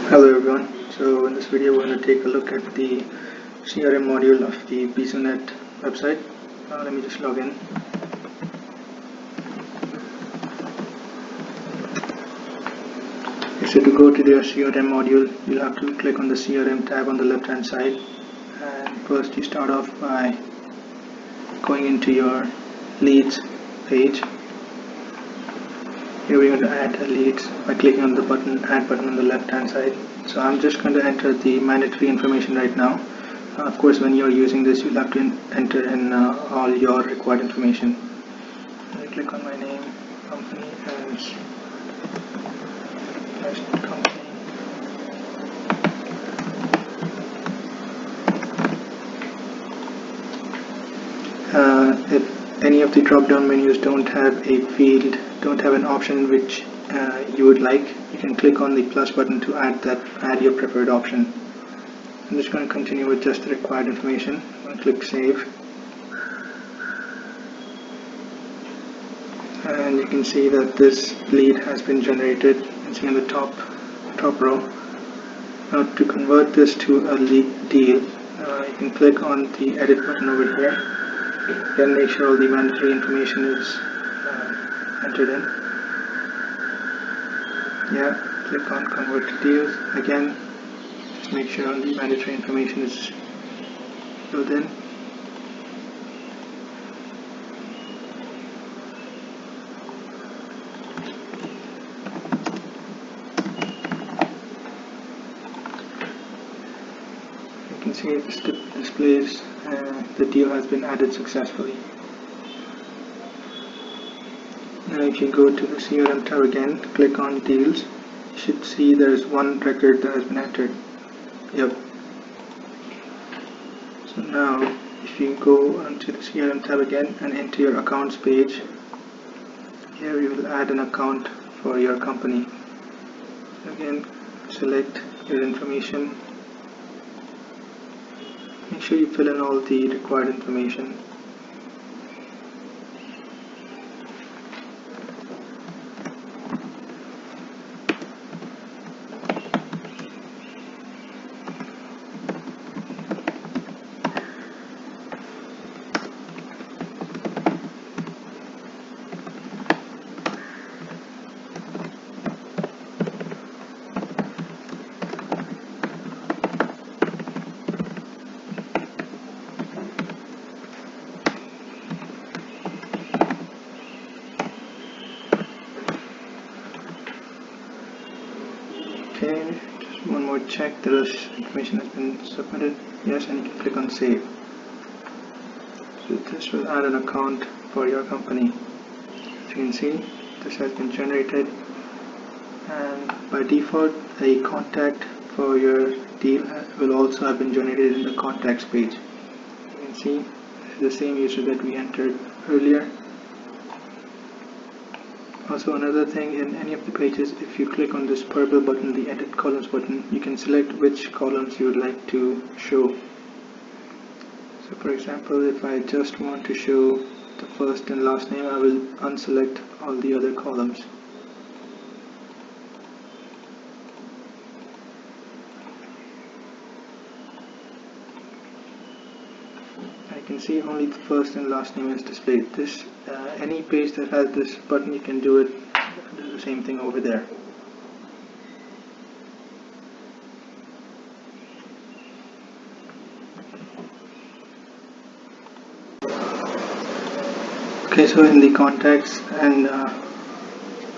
Hello everyone. So in this video we're going to take a look at the CRM module of the BSONet website. Let me just log in. So to go to the CRM module, you'll have to click on the CRM tab on the left hand side, and first you start off by going into your leads page. Here we're going to add a leads by clicking on the add button on the left hand side. So I'm just going to enter the mandatory information right now. Of course, when you're using this, you'll have to enter in all your required information. I click on my name, company as company. If any of the drop-down menus don't have a field, don't have an option in which you would like, you can click on the plus button to add your preferred option. I'm just going to continue with just the required information. I'm going to click save, and you can see that this lead has been generated. You can see in the top row. Now to convert this to a lead deal, you can click on the edit button over here. Again, make sure all the mandatory information is entered in. Click on convert to deals. Again, just make sure all the mandatory information is filled in. You can see it displays the deal has been added successfully. Now if you go to the CRM tab again, click on deals, you should see there's one record that has been entered. Yep. So now if you go onto the CRM tab again and into your accounts page, here you will add an account for your company. Again, select your information. Make sure you fill in all the required information. Okay, just one more check, the rest information has been submitted. Yes, and you can click on save. So this will add an account for your company. As you can see, this has been generated, and by default a contact for your deal will also have been generated in the contacts page. You can see this is the same user that we entered earlier. Also, another thing, in any of the pages, if you click on this purple button, the edit columns button, you can select which columns you would like to show. So for example, if I just want to show the first and last name, I will unselect all the other columns. I can see only the first and last name is displayed. This any page that has this button, you can do the same thing over there. Okay, so in the contacts and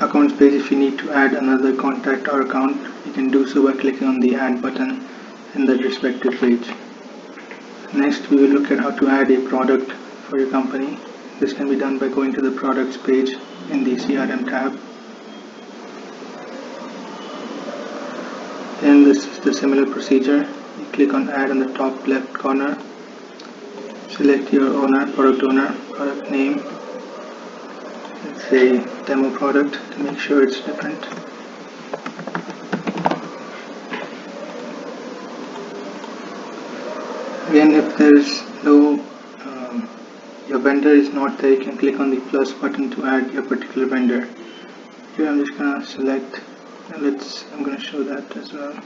accounts page, if you need to add another contact or account, you can do so by clicking on the add button in the respective page. Next, we will look at how to add a product for your company. This can be done by going to the products page in the CRM tab. Then this is the similar procedure. You click on add in the top left corner, select your product owner, product name. Let's say demo product to make sure it's different. Again, if there's no your vendor is not there, you can click on the plus button to add your particular vendor. Here I'm just going to select And I'm going to show that as well.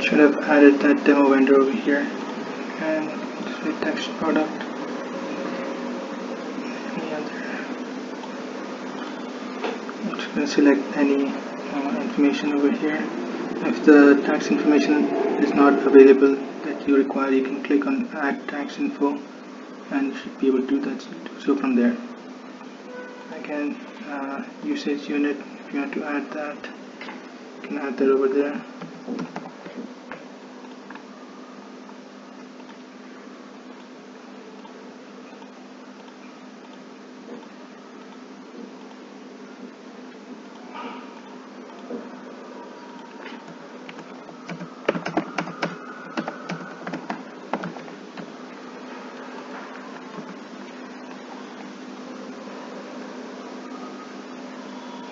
Should have added that demo vendor over here, and display text product. Any other? I'm just going to select any information over here. If the tax information is not available that you require, you can click on Add Tax Info, and you should be able to do that. So from there, again, usage unit. If you want to add that, you can add that over there.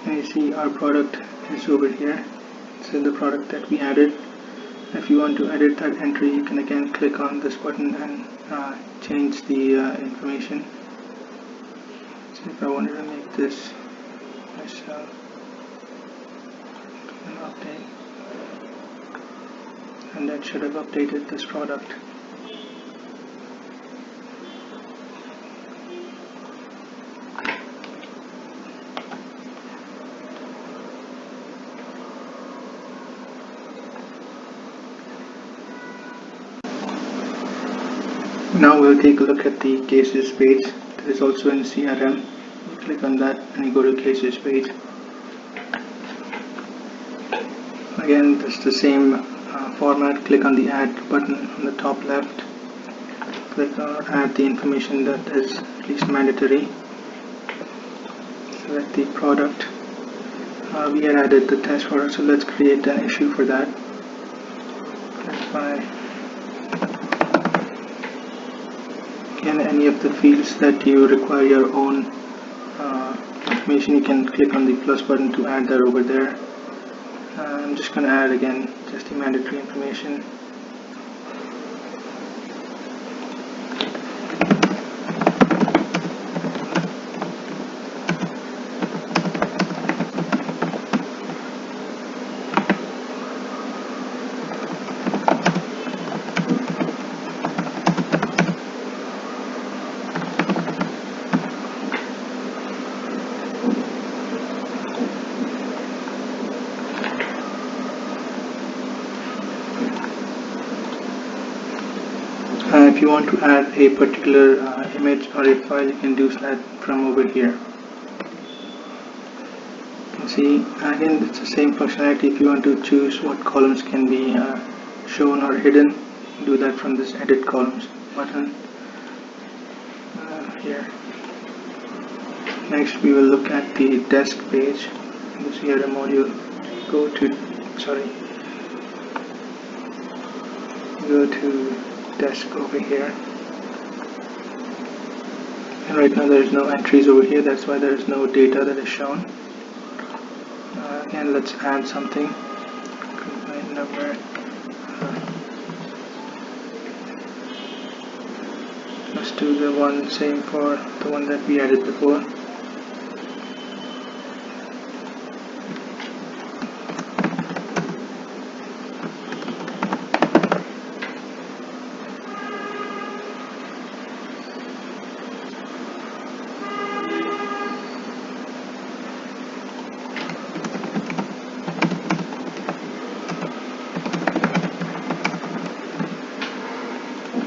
And you see our product is over here. So the product that we added. If you want to edit that entry, you can again click on this button and change the information. So if I wanted to make this myself, an update, and that should have updated this product. Now we'll take a look at the cases page that is also in CRM. You click on that and you go to cases page. Again, it's the same format. Click on the add button on the top left. Click on add the information that is at least mandatory. Select the product. We had added the test product, so let's create an issue for that. Clarify. Again, any of the fields that you require your own information, you can click on the plus button to add that over there. I'm just going to add again just the mandatory information. If you want to add a particular image or a file, you can do that from over here. You can see again it's the same functionality. If you want to choose what columns can be shown or hidden, do that from this edit columns button here. Next we will look at the desk page in the CRM module. Go to desk over here, and right now there is no entries over here, that's why there is no data that is shown. Again, let's add something. Complaint number. Let's do the one same for the one that we added before.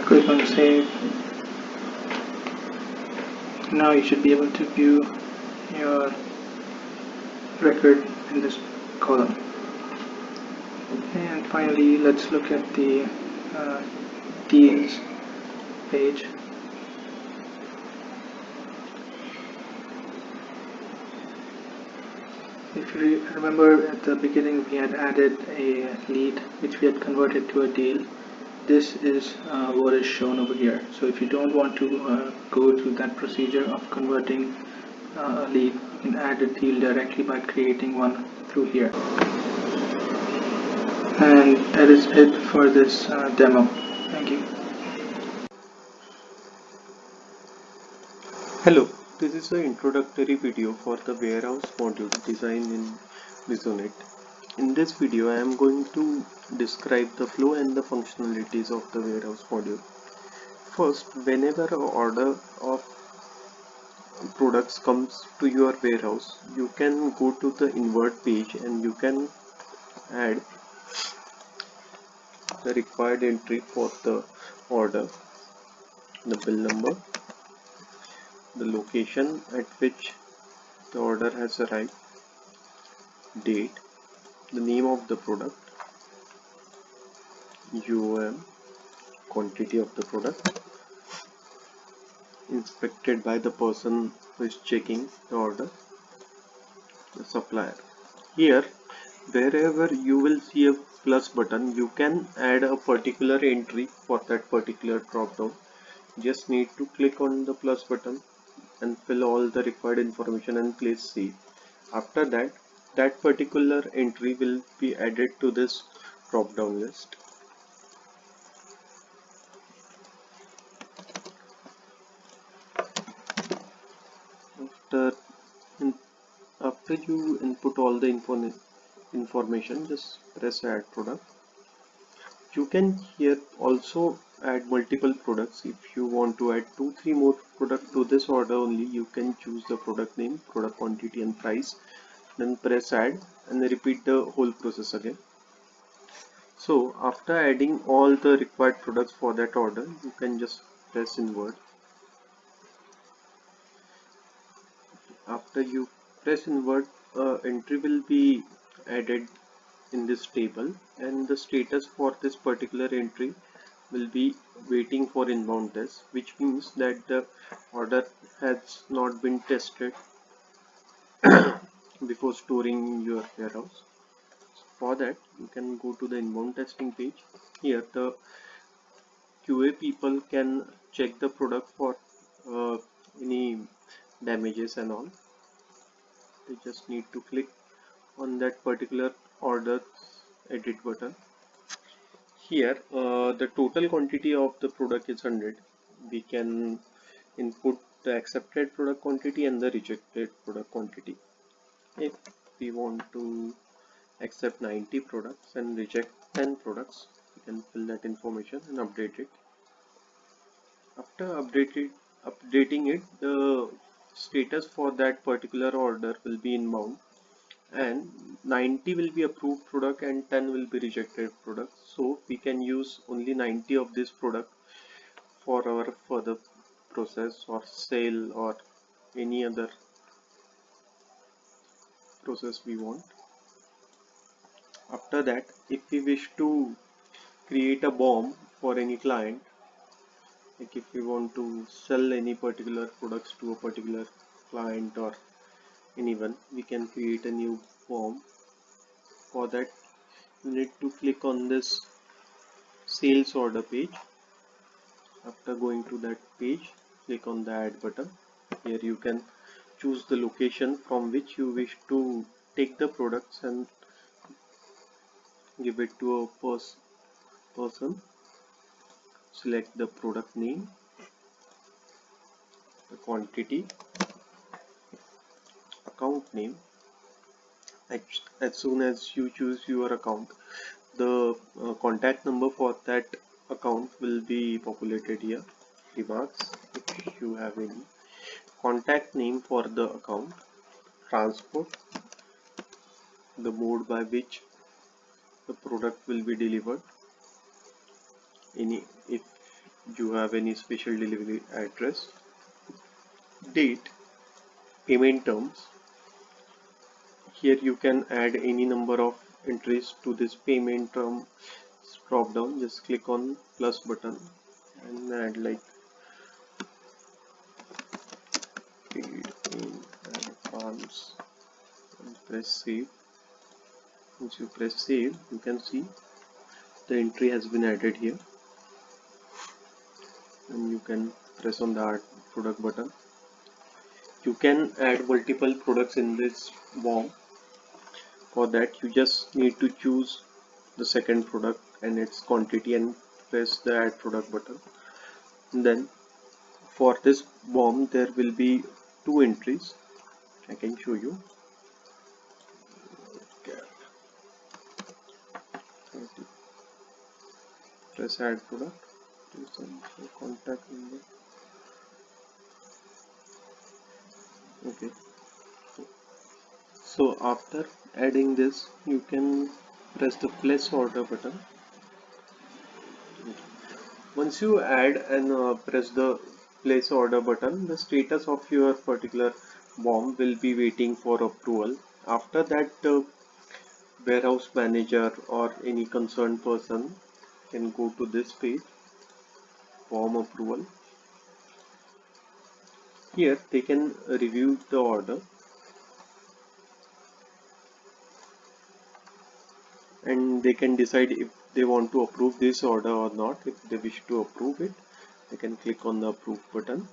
Click on save. Now you should be able to view your record in this column. And finally, let's look at the deals page. If you remember at the beginning, we had added a lead which we had converted to a deal. This is what is shown over here. So if you don't want to go through that procedure of converting a lead, you can add a deal directly by creating one through here. And that is it for this demo. Thank you. Hello, this is an introductory video for the warehouse module design in Visonet. In this video, I am going to describe the flow and the functionalities of the warehouse module. First, whenever an order of products comes to your warehouse, you can go to the invert page and you can add the required entry for the order, the bill number, the location at which the order has arrived, date, the name of the product, UOM, quantity of the product, inspected by the person who is checking the order, the supplier. Here, wherever you will see a plus button, you can add a particular entry for that particular drop down. Just need to click on the plus button and fill all the required information and place save. After that, that particular entry will be added to this drop down list. After you input all the information, just press add product. You can here also add multiple products. If you want to add 2-3 more products to this order only, you can choose the product name, product quantity and price, then press add and repeat the whole process again. So after adding all the required products for that order, you can just press invert. After you press invert, entry will be added in this table and the status for this particular entry will be waiting for inbound test, which means that the order has not been tested before storing in your warehouse. For that, you can go to the inbound testing page. Here the QA people can check the product for any damages and all. They just need to click on that particular order edit button. Here the total quantity of the product is 100. We can input the accepted product quantity and the rejected product quantity. If we want to accept 90 products and reject 10 products, we can fill that information and update it. After updating it, the status for that particular order will be inbound and 90 will be approved product and 10 will be rejected product. So we can use only 90 of this product for our further process or sale or any other process we want. After that, if we wish to create a BOM for any client, like if we want to sell any particular products to a particular client or anyone, we can create a new BOM. For that, you need to click on this sales order page. After going to that page, click on the add button. Here you can choose the location from which you wish to take the products and give it to a person. Select the product name, the quantity, account name. As soon as you choose your account, the contact number for that account will be populated here. Remarks, if you have any, contact name for the account, transport, the mode by which the product will be delivered, if you have any special delivery address, date, payment terms. Here you can add any number of entries to this payment term drop down. Just click on plus button and add like paid in advance and press save. Once you press save, you can see the entry has been added here, and you can press on the add product button. You can add multiple products in this form. For that, you just need to choose the second product and its quantity and press the add product button. And then for this bomb there will be two entries. I can show you. Press add product, contact number. Okay, so after adding this, you can press the place order button. Once you add and press the place order button, the status of your particular bomb will be waiting for approval. After that, the warehouse manager or any concerned person can go to this page, form approval. Here they can review the order and they can decide if they want to approve this order or not. If they wish to approve it, they can click on the approve button.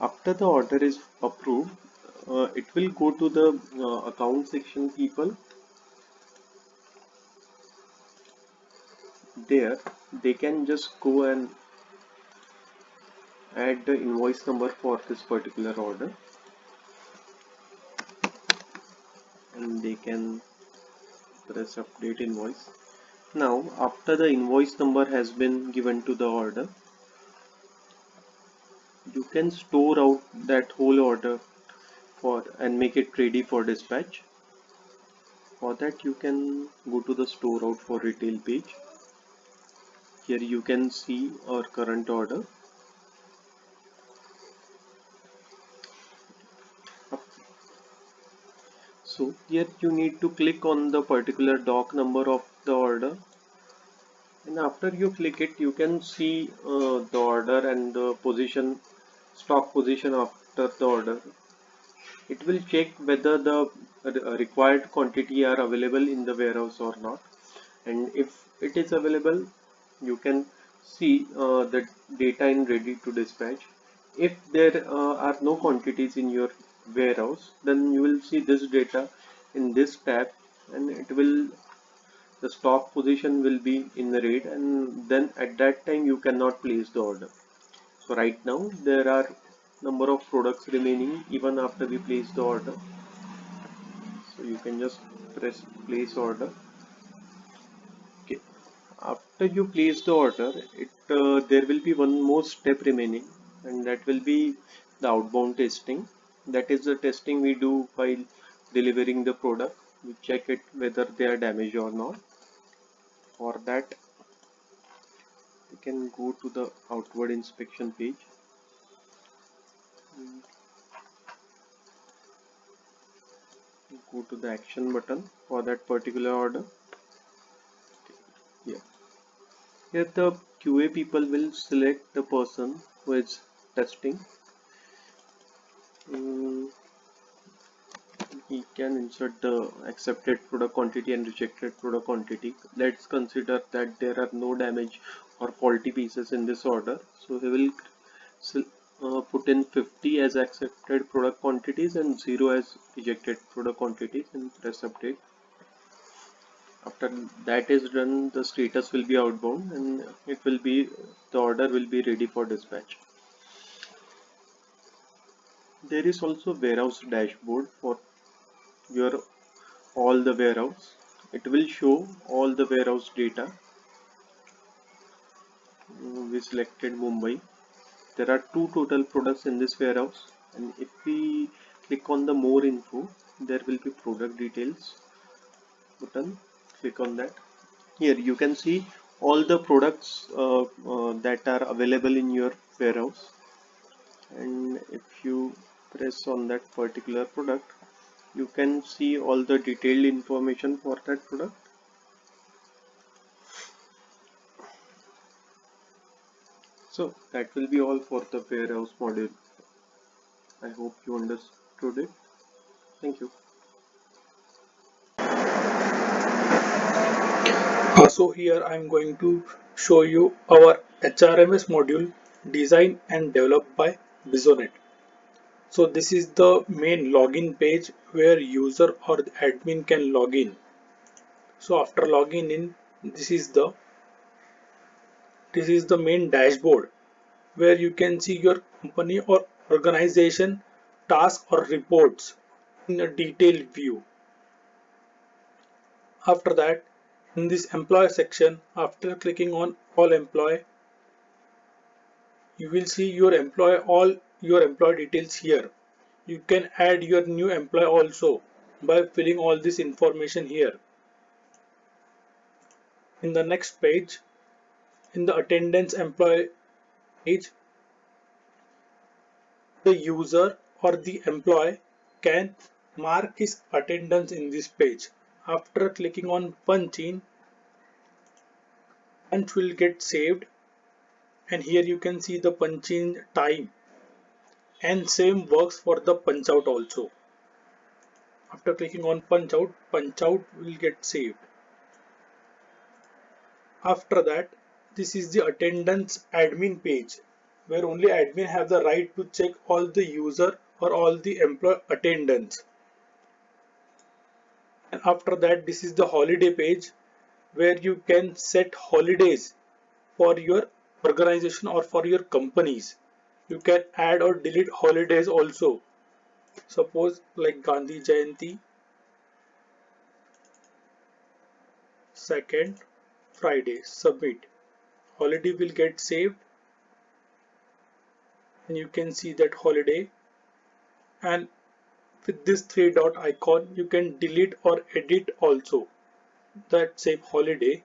After the order is approved, it will go to the account section people. There they can just go and add the invoice number for this particular order, and they can press update invoice. Now after the invoice number has been given to the order, you can store out that whole order for and make it ready for dispatch. For that, you can go to the store out for retail page. Here you can see our current order. So here you need to click on the particular doc number of the order, and after you click it, you can see the order and the position, stock position after the order. It will check whether the required quantity are available in the warehouse or not, and if it is available, you can see the data in ready to dispatch. If there are no quantities in your warehouse, then you will see this data in this tab, and it will, the stock position will be in the red, and then at that time you cannot place the order. So right now there are number of products remaining even after we place the order, so you can just press place order. Okay, after you place the order, there will be one more step remaining, and that will be the outbound testing. That is the testing we do while delivering the product. We check it whether they are damaged or not. For that, you can go to the outward inspection page. Go to the action button for that particular order. Yeah. Here the QA people will select the person who is testing. He can insert the accepted product quantity and rejected product quantity. Let's consider that there are no damage or faulty pieces in this order. So he will put in 50 as accepted product quantities and 0 as rejected product quantities and press update. After that is done, the status will be outbound and it will be, the order will be ready for dispatch. There is also warehouse dashboard for your all the warehouse. It will show all the warehouse data. We selected Mumbai. There are 2 total products in this warehouse, and if we click on the more info, there will be product details button. Click on that. Here you can see all the products that are available in your warehouse, and if you press on that particular product, you can see all the detailed information for that product. So that will be all for the warehouse module. I hope you understood it. Thank you. So here I am going to show you our HRMS module designed and developed by Bizonet. So this is the main login page where user or the admin can log in. So after logging in, this is the main dashboard where you can see your company or organization tasks or reports in a detailed view. After that, in this employee section, after clicking on all employee, you will see all your employee details here. You can add your new employee also by filling all this information here. In the next page, in the attendance employee page, the user or the employee can mark his attendance in this page. After clicking on punch in, punch will get saved, and here you can see the punch in time, and same works for the punch out also. After clicking on punch out will get saved. After that, this is the attendance admin page where only admin have the right to check all the user or all the employee attendance. And after that, this is the holiday page where you can set holidays for your organization or for your companies. You can add or delete holidays also. Suppose like Gandhi Jayanti, second Friday, submit. Holiday will get saved and you can see that holiday, and with this three dot icon you can delete or edit also that same holiday.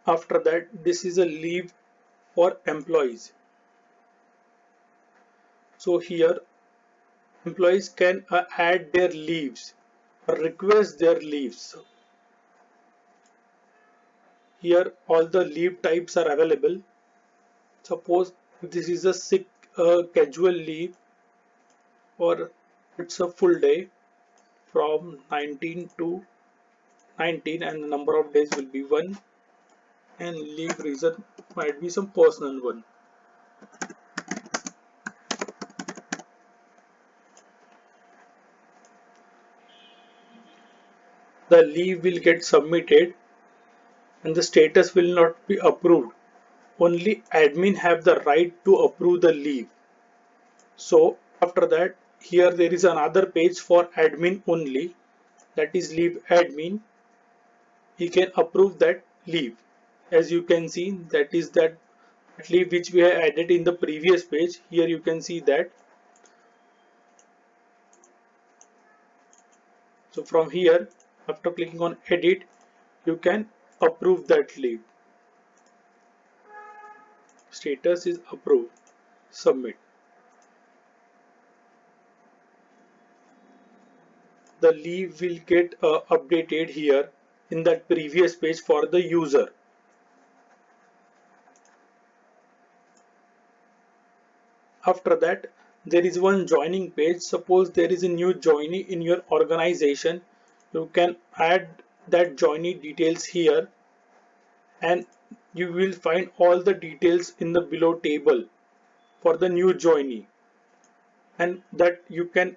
After that, this is a leave for employees. So here employees can add their leaves or request their leaves. Here all the leave types are available. Suppose this is a sick casual leave, or it's a full day from 19 to 19 and the number of days will be 1, and leave reason might be some personal one. The leave will get submitted and the status will not be approved. Only admin have the right to approve the leave. So after that, here there is another page for admin only, that is leave admin. He can approve that leave. As you can see, that is that leave which we have added in the previous page. Here you can see that. So from here, after clicking on edit, you can approve that leave. Status is approved. Submit. The leave will get updated here in that previous page for the user. After that, there is one joining page. Suppose there is a new joinee in your organization, you can add that joinee details here, and you will find all the details in the below table for the new joinee, and that you can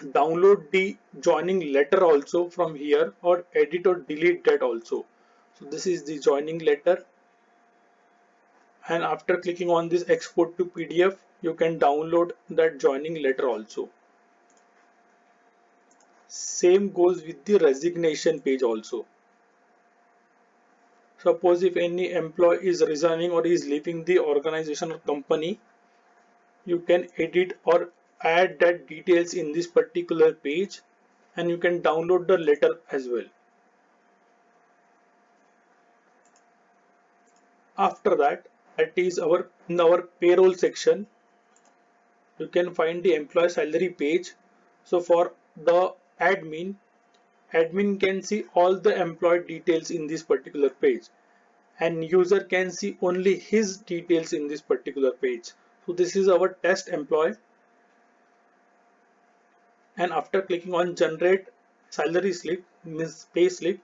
download the joining letter also from here, or edit or delete that also. So this is the joining letter, and after clicking on this export to PDF, you can download that joining letter also. Same goes with the resignation page also. Suppose if any employee is resigning or is leaving the organization or company, you can edit or add that details in this particular page, and you can download the letter as well. After that, that is in our payroll section. You can find the employee salary page. So for the admin can see all the employee details in this particular page, and user can see only his details in this particular page. So this is our test employee, and after clicking on generate salary slip, means pay slip,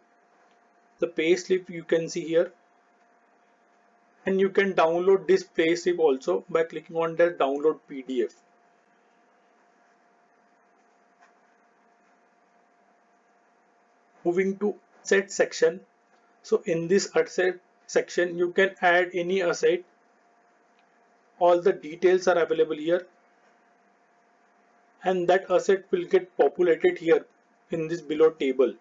the pay slip you can see here, and you can download this pay slip also by clicking on the download PDF. Moving to asset section. So in this asset section you can add any asset. All the details are available here, and that asset will get populated here in this below table.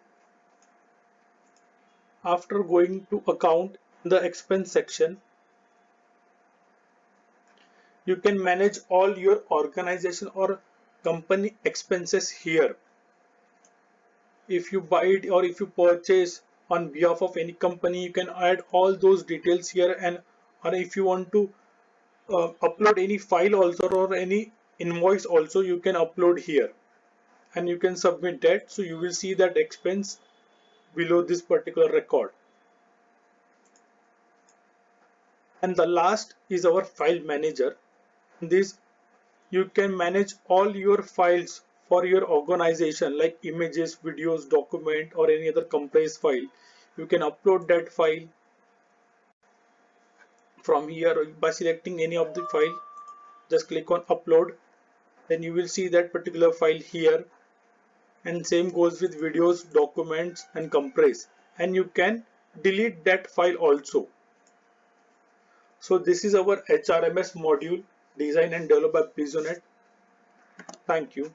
After going to account, the expense section, you can manage all your organization or company expenses here. If you buy it or if you purchase on behalf of any company, you can add all those details here, and or if you want to upload any file also or any invoice also, you can upload here and you can submit that. So you will see that expense below this particular record. And the last is our file manager. In this you can manage all your files for your organization, like images, videos, document, or any other compressed file. You can upload that file from here by selecting any of the file. Just click on upload, then you will see that particular file here, and same goes with videos, documents, and compress, and you can delete that file also. So this is our HRMS module designed and developed by Prisonet. Thank you.